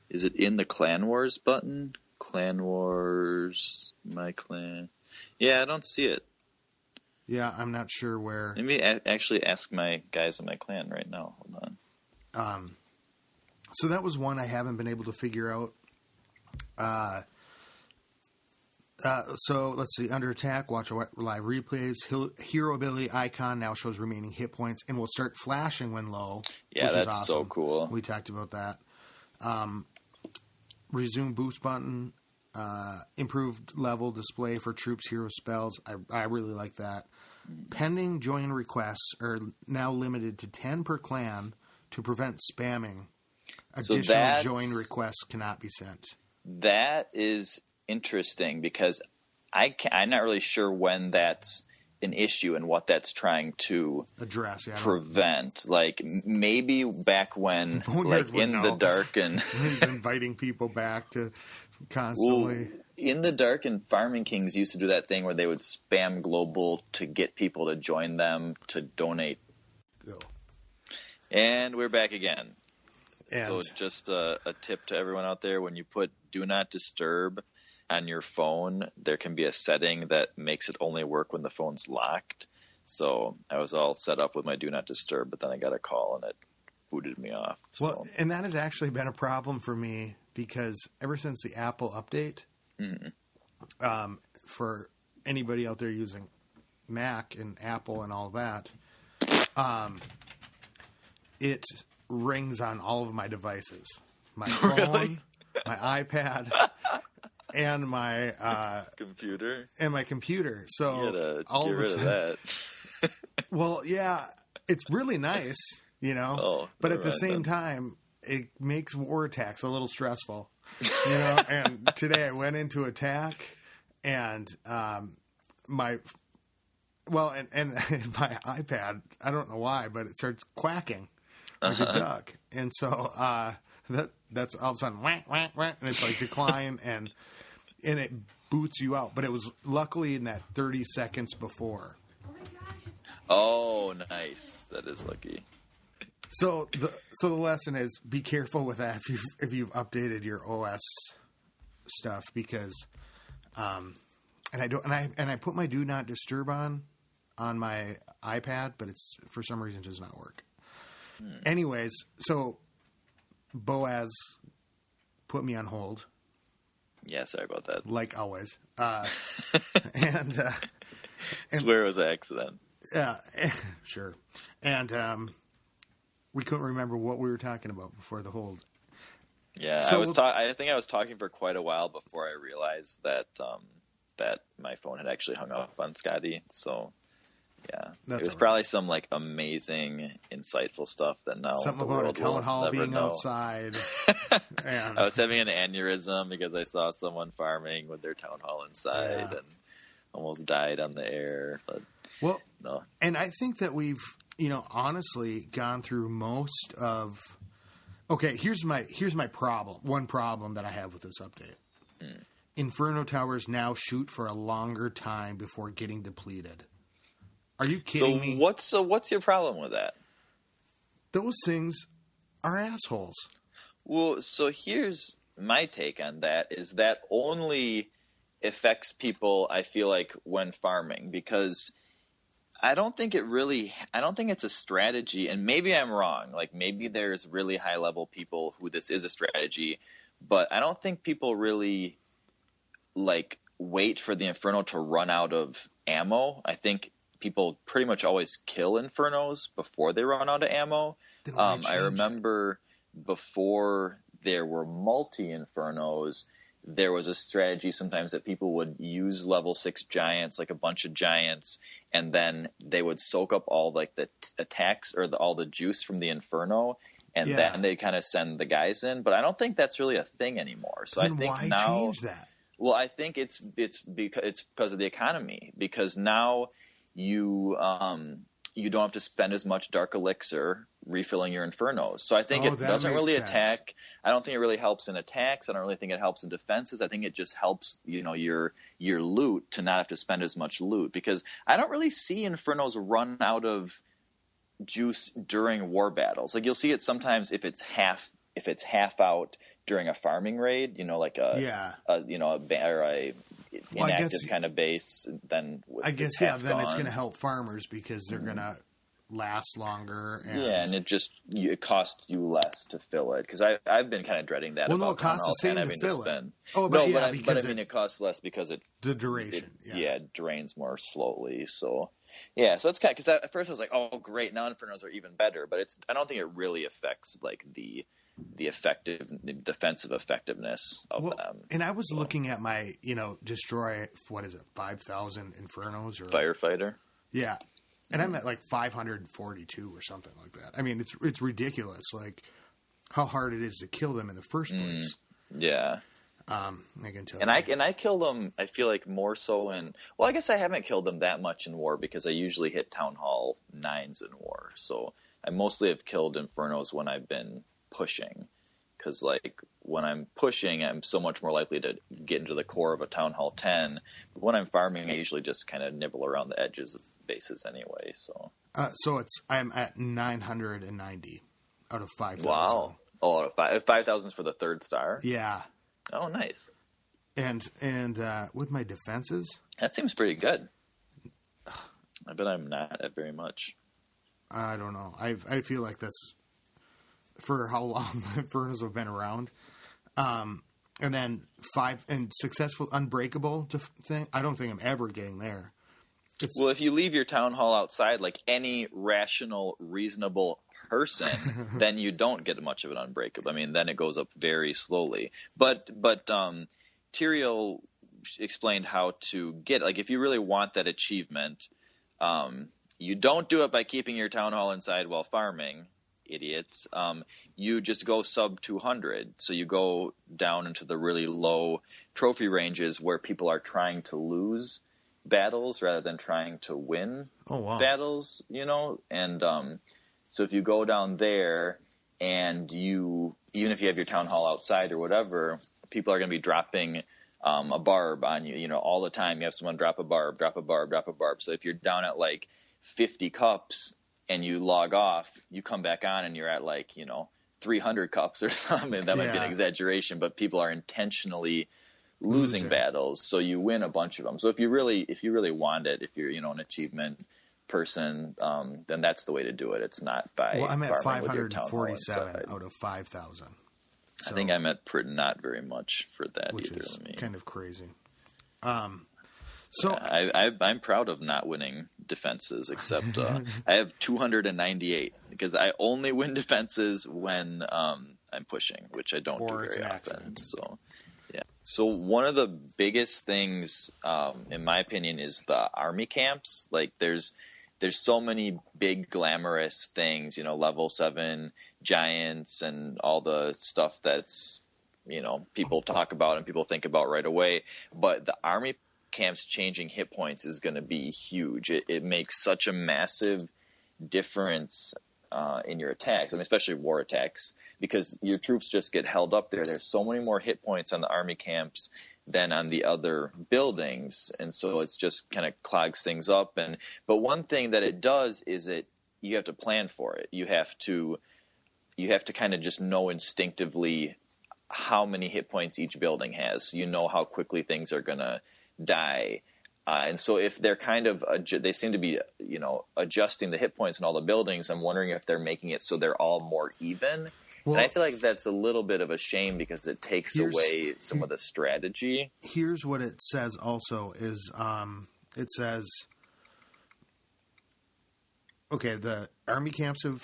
Is it in the Clan Wars button? Clan Wars, my clan. Yeah, I don't see it. Yeah, I'm not sure where. Maybe actually ask my guys in my clan right now. Hold on. So that was one I haven't been able to figure out. So let's see. Under attack, watch live replays. Hero ability icon now shows remaining hit points and will start flashing when low. Yeah, which that's is awesome. So cool. We talked about that. Resume boost button. Improved level display for troops, hero spells. I really like that. Pending join requests are now limited to 10 per clan to prevent spamming. Additional join requests cannot be sent. That is interesting, because I'm not really sure when that's an issue and what that's trying to address, prevent. Like maybe back when, like in the dark and inviting people back to constantly. Well, in the dark, and Farming Kings used to do that thing where they would spam global to get people to join them to donate. Go. And we're back again. So just a tip to everyone out there: when you put "Do Not Disturb" on your phone, there can be a setting that makes it only work when the phone's locked. So I was all set up with my Do Not Disturb, but then I got a call and it booted me off. So. Well, and that has actually been a problem for me because ever since the Apple update, for anybody out there using Mac and Apple and all that, it rings on all of my devices. My phone, really? My iPad, and my computer. And my computer. So you gotta get rid of that. Well, yeah, it's really nice, you know. But at the same time, it makes war attacks a little stressful, you know. And today I went into attack, and my iPad, I don't know why, but it starts quacking like a duck, and so that's all of a sudden wah, wah, wah, and it's like decline, and it boots you out. But it was luckily in that 30 seconds before. Oh, nice! That is lucky. So the lesson is be careful with that if you've updated your OS stuff, because and I put my do not disturb on my iPad, but it's for some reason does not work. Anyways, so Boaz put me on hold. Yeah, sorry about that. Like always. And swear it was an accident. Yeah, sure. And we couldn't remember what we were talking about before the hold. Yeah, so I think I was talking for quite a while before I realized that that my phone had actually hung up on Scotty. So yeah, it was probably some like amazing, insightful stuff that now something about a town hall being outside. And I was having an aneurysm because I saw someone farming with their town hall inside and almost died on the air. But no. And I think that we've, honestly gone through most of. Okay, here's my problem. One problem that I have with this update. Inferno towers now shoot for a longer time before getting depleted. Are you kidding me? What's your problem with that? Those things are assholes. Well, so here's my take on that is that only affects people, I feel like, when farming, because I don't think it's a strategy, and maybe I'm wrong. Like maybe there's really high level people who this is a strategy, but I don't think people really like wait for the Inferno to run out of ammo. I think people pretty much always kill Infernos before they run out of ammo. I remember before there were multi-Infernos, there was a strategy sometimes that people would use level 6 giants, like a bunch of giants, and then they would soak up all like the attacks or all the juice from the Inferno, and then they kind of send the guys in. But I don't think that's really a thing anymore. So then I think why now change that? Well, I think it's because of the economy. Because now you don't have to spend as much dark elixir refilling your Infernos. So I think it doesn't really attack. I don't think it really helps in attacks. I don't really think it helps in defenses. I think it just helps, your loot to not have to spend as much loot, because I don't really see Infernos run out of juice during war battles. Like you'll see it sometimes if it's half out during a farming raid, like inactive kind of base. Then I guess then it's going to help farmers because they're going to last longer. And it costs you less to fill it, because I've been kind of dreading that. Well, no, it costs the same to fill it. It costs less because the duration. It drains more slowly. So. Yeah, so it's kind of, because at first I was like, "Oh, great! Now Infernos are even better," but I don't think it really affects like the defensive effectiveness of them. And I was looking at my, destroy 5,000 Infernos or firefighter. Yeah, and I'm at like 542 or something like that. I mean, it's ridiculous, like how hard it is to kill them in the first place. Yeah. I can tell. And I killed them, I feel like more so I guess I haven't killed them that much in war, because I usually hit Town Hall 9s in war. So I mostly have killed Infernos when I've been pushing, because like when I'm pushing, I'm so much more likely to get into the core of a Town Hall 10. But when I'm farming, I usually just kind of nibble around the edges of bases anyway. So I'm at 990 out of 5,000. Wow. Oh, 5,000 is for the 3rd star? Yeah. Oh, nice. And with my defenses, that seems pretty good. I bet I'm not at very much. I don't know. I feel like that's for how long the Infernos have been around. And then 5 and successful unbreakable thing. I don't think I'm ever getting there. Well, if you leave your town hall outside, like any rational, reasonable person, then you don't get much of an unbreakable. I mean, then it goes up very slowly. But Tyrael explained how to get, like, if you really want that achievement, you don't do it by keeping your town hall inside while farming, idiots. You just go sub 200. So you go down into the really low trophy ranges where people are trying to lose battles rather than trying to win battles, you know? And so if you go down there and even if you have your town hall outside or whatever, people are going to be dropping a barb on you, you know, all the time. You have someone drop a barb, drop a barb, drop a barb. So if you're down at like 50 cups and you log off, you come back on and you're at like, you know, 300 cups or something. That might be an exaggeration, but people are intentionally losing battles, so you win a bunch of them. So if you really want it, if you're, you know, an achievement person, then that's the way to do it. It's not by I'm at farming with your town hall 547 out of 5,000. So, I think I'm at not very much for that which either. Is me. Kind of crazy. So I'm proud of not winning defenses, except I have 298 because I only win defenses when I'm pushing, which I don't do very often. So. Yeah. So one of the biggest things, in my opinion, is the army camps. Like there's so many big glamorous things, you know, level 7 giants and all the stuff that's, you know, people talk about and people think about right away. But the army camps changing hit points is going to be huge. It makes such a massive difference in your attacks, I mean, especially war attacks, because your troops just get held up there. There's so many more hit points on the army camps than on the other buildings, and so it just kind of clogs things up. But one thing that it does is you have to plan for it. You have to kind of just know instinctively how many hit points each building has. You know how quickly things are going to die. And so if they're kind of they seem to be, you know, adjusting the hit points in all the buildings, I'm wondering if they're making it so they're all more even. Well, and I feel like that's a little bit of a shame because it takes away some of the strategy. Here's what it says also is it says, okay, the army camps have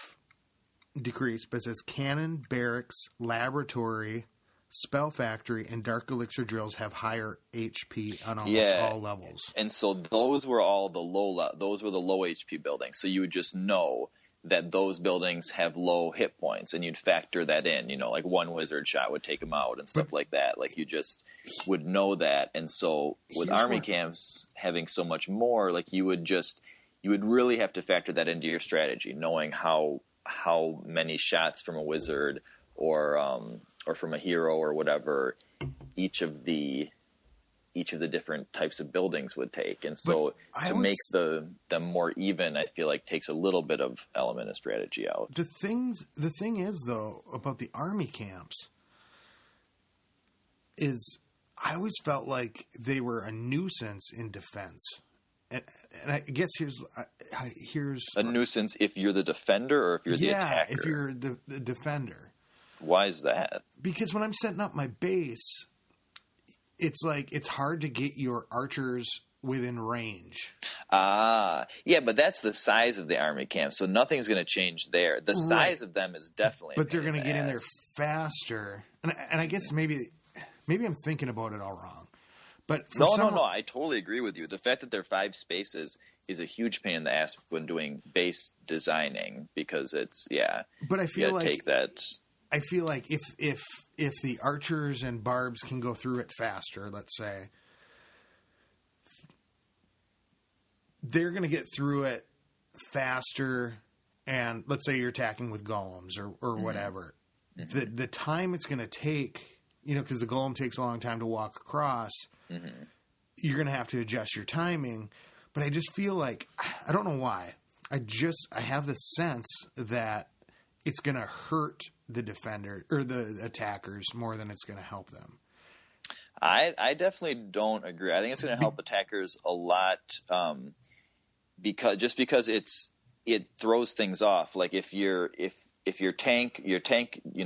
decreased, but it says cannon, barracks, laboratory, spell factory, and dark elixir drills have higher HP on almost all levels. And so those were all the low HP buildings. So you would just know that those buildings have low hit points, and you'd factor that in. You know, like one wizard shot would take them out and stuff like that. Like you just would know that. And so with army camps having so much more, like you would really have to factor that into your strategy, knowing how many shots from a wizard or from a hero or whatever each of the different types of buildings would take. And so make them more even, I feel like takes a little bit of element of strategy out. The thing is though about the army camps is I always felt like they were a nuisance in defense. And I guess here's a nuisance if you're the defender or if you're the attacker. If you're the defender. Why is that? Because when I'm setting up my base, it's like it's hard to get your archers within range. Yeah, but that's the size of the army camp, so nothing's going to change there. The size of them is definitely. But they're going to get in there faster, and I guess maybe I'm thinking about it all wrong. But no, I totally agree with you. The fact that they're 5 spaces is a huge pain in the ass when doing base designing because it's But I feel like take that. I feel like if the archers and barbs can go through it faster, let's say, they're going to get through it faster. And let's say you're attacking with golems or whatever. Mm-hmm. The time it's going to take, you know, because the golem takes a long time to walk across, you're going to have to adjust your timing. But I just feel like, I don't know why, I have this sense that it's going to hurt the defender or the attackers more than it's going to help them. I definitely don't agree. I think it's going to help attackers a lot because it throws things off. Like if if your tank,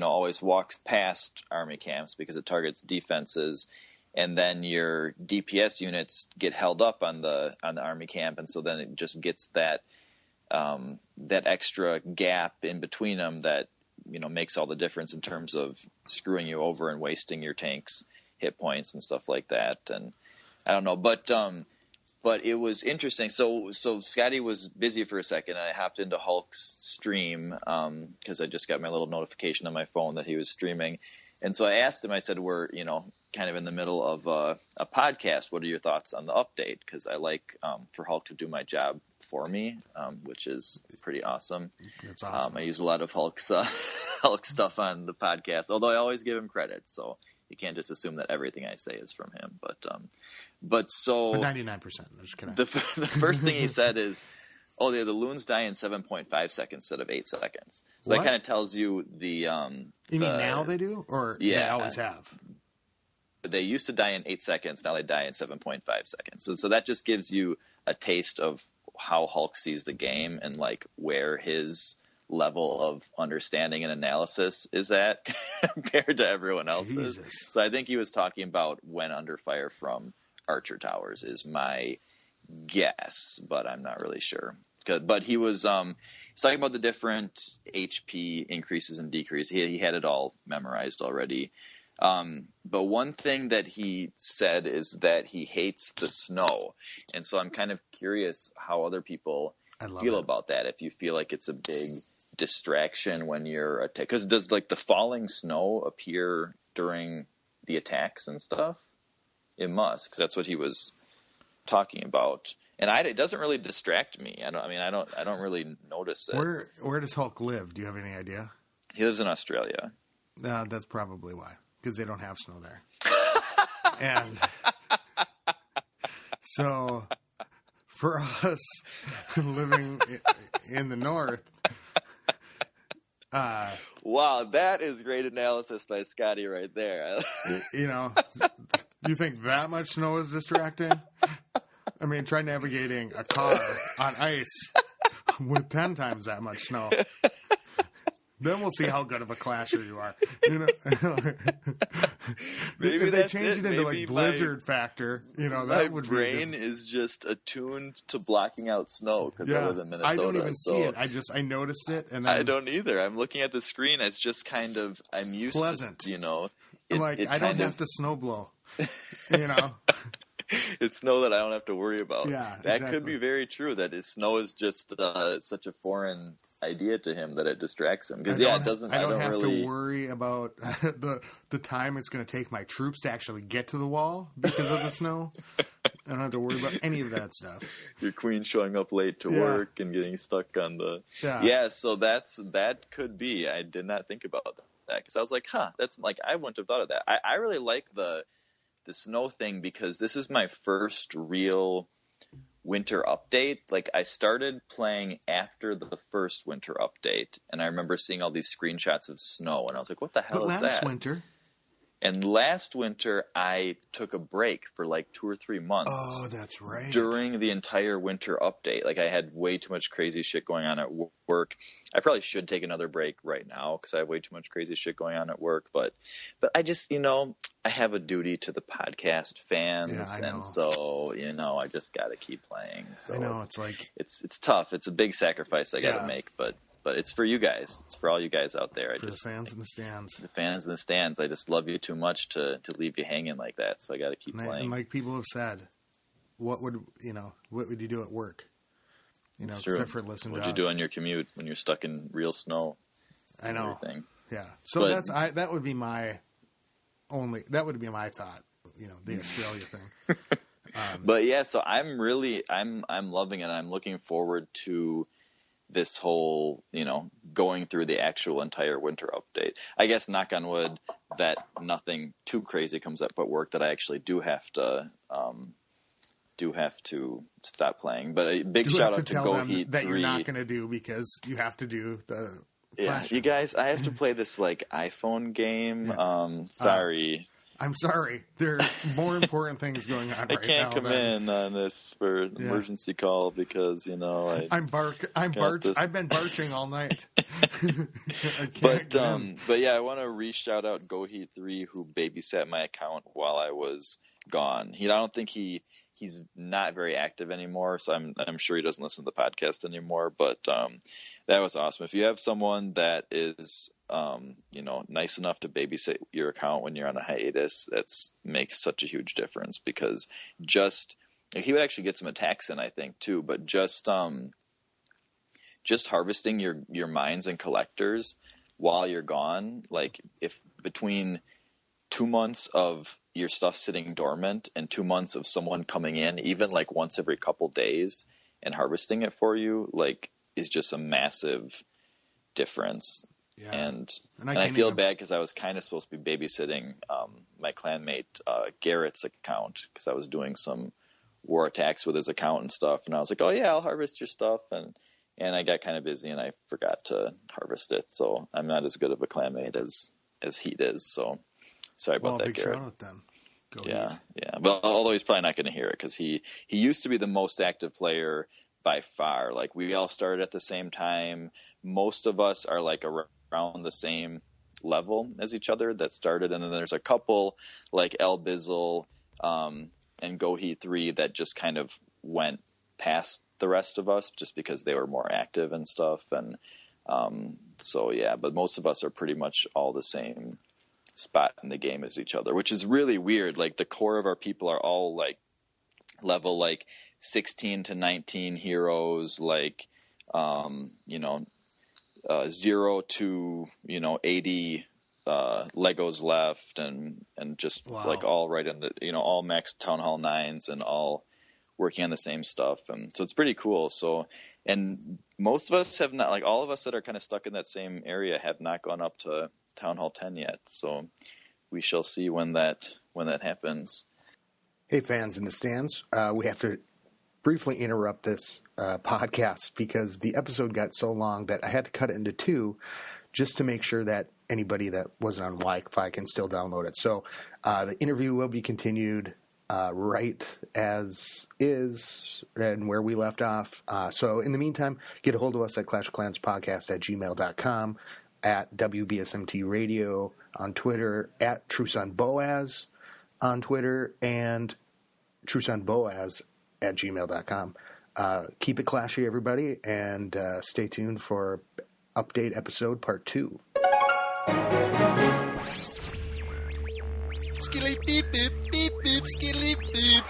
always walks past army camps because it targets defenses, and then your DPS units get held up on the army camp, and so then it just gets that extra gap in between them that makes all the difference in terms of screwing you over and wasting your tank's hit points and stuff like that. And I don't know, but it was interesting. So Scotty was busy for a second, and I hopped into Hulk's stream because I just got my little notification on my phone that he was streaming. And so I asked him, I said, we're, kind of in the middle of a podcast. What are your thoughts on the update? Because I like for Hulk to do my job for me, which is pretty awesome. That's awesome. I use a lot of Hulk's Hulk stuff on the podcast, although I always give him credit. So you can't just assume that everything I say is from him. But 99%. Just kidding. The first thing he said is, oh, the loons die in 7.5 seconds instead of 8 seconds. So that kind of tells you the. You mean now they do, or they always have? They used to die in 8 seconds. Now they die in 7.5 seconds. So that just gives you a taste of how Hulk sees the game and like where his level of understanding and analysis is at compared to everyone else's. Jesus. So I think he was talking about when under fire from archer towers is my guess, but I'm not really sure. But he was talking about the different HP increases and decreases. He had it all memorized already. But one thing that he said is that he hates the snow. And so I'm kind of curious how other people feel about that. If you feel like it's a big distraction when you're attacking. Because does like the falling snow appear during the attacks and stuff? It must, because that's what he was talking about. And it doesn't really distract me. I don't really notice it. Where does Hulk live? Do you have any idea? He lives in Australia. That's probably why. Because they don't have snow there. And so for us living in the north. Wow, that is great analysis by Scotty right there. You think that much snow is distracting? I mean, try navigating a car on ice with 10 times that much snow. Then we'll see how good of a clasher you are. Maybe if they that's change it into like blizzard factor, that would be. My brain is just attuned to blocking out snow because I live in Minnesota. I don't even see it. I noticed it, and then I don't either. I'm looking at the screen. It's just kind of I'm used pleasant. to I don't have to snow blow. It's snow that I don't have to worry about. Yeah, that could be very true. That snow is just such a foreign idea to him that it distracts him. Because it doesn't. I don't have to worry about the time it's going to take my troops to actually get to the wall because of the snow. I don't have to worry about any of that stuff. Your queen showing up late to work and getting stuck on the. Yeah. So that could be. I did not think about that because I was like, that's like I wouldn't have thought of that. I really like the snow thing because this is my first real winter update. Like I started playing after the first winter update, and I remember seeing all these screenshots of snow, and I was like, "What the hell is that?" Last winter. And last winter, I took a break for like 2 or 3 months. Oh, that's right. During the entire winter update. Like I had way too much crazy shit going on at work. I probably should take another break right now because I have way too much crazy shit going on at work. But I just, I have a duty to the podcast fans. Yeah, and so, I just got to keep playing. So I know. It's like... It's tough. It's a big sacrifice I got to make, but it's for you guys. It's for all you guys out there. The fans in the stands. The fans in the stands. I just love you too much to leave you hanging like that. So I got to keep playing. And like people have said, what would you do at work? It's except for listen to us. What'd you do on your commute when you're stuck in real snow? I know. Everything? Yeah. So that would be my thought. The Australia thing. But yeah, so I'm loving it. I'm looking forward to this whole, going through the actual entire winter update. I guess, knock on wood, that nothing too crazy comes up at work that I actually do have to stop playing. But a big shout out to Go Heat 3. That you're not going to do because you have to do the. Yeah, you guys, I have to play this like iPhone game. Sorry. I'm sorry. There are more important things going on right now. I can't come in on this for an emergency call because, I've been barching all night. But yeah, I want to re-shout out Go Heat 3, who babysat my account while I was gone. I don't think he's not very active anymore, so I'm sure he doesn't listen to the podcast anymore. But that was awesome. If you have someone that is nice enough to babysit your account when you're on a hiatus, makes such a huge difference, because he would actually get some attacks in, I think, too, but just harvesting your mines and collectors while you're gone, like if between 2 months of your stuff sitting dormant and 2 months of someone coming in, even like once every couple days, and harvesting it for you, like, is just a massive difference. Yeah. And I feel bad because I was kind of supposed to be babysitting my clanmate Garrett's account, because I was doing some war attacks with his account and stuff, and I was like, oh yeah, I'll harvest your stuff, and I got kind of busy and I forgot to harvest it, so I'm not as good of a clanmate as Heat is. So sorry about that, Garrett. Shout out then. Yeah. But although he's probably not going to hear it, because he used to be the most active player by far. Like, we all started at the same time. Most of us are like around the same level as each other that started, and then there's a couple like El Bizzle and Go Heat 3 that just kind of went past the rest of us just because they were more active and stuff. And so yeah, but most of us are pretty much all the same spot in the game as each other, which is really weird. Like, the core of our people are all like level like 16 to 19 heroes, like 0 to 80 Legos left, and just like all right in the all max Town Hall 9s and all working on the same stuff. And so it's pretty cool. So, and most of us have not, like all of us that are kind of stuck in that same area have not gone up to Town Hall 10 yet. So we shall see when that happens. Hey, fans in the stands, we have to briefly interrupt this podcast because the episode got so long that I had to cut it into two just to make sure that anybody that wasn't on Wi-Fi can still download it. So the interview will be continued right as is and where we left off. So in the meantime, get a hold of us at clashclanspodcast@gmail.com, at WBSMT Radio on Twitter, at TrueSonBoaz on Twitter, and TrueSonBoaz@gmail.com. Keep it clashy, everybody, and stay tuned for update episode part 2. Skilly beep beep beep beep skilly beep.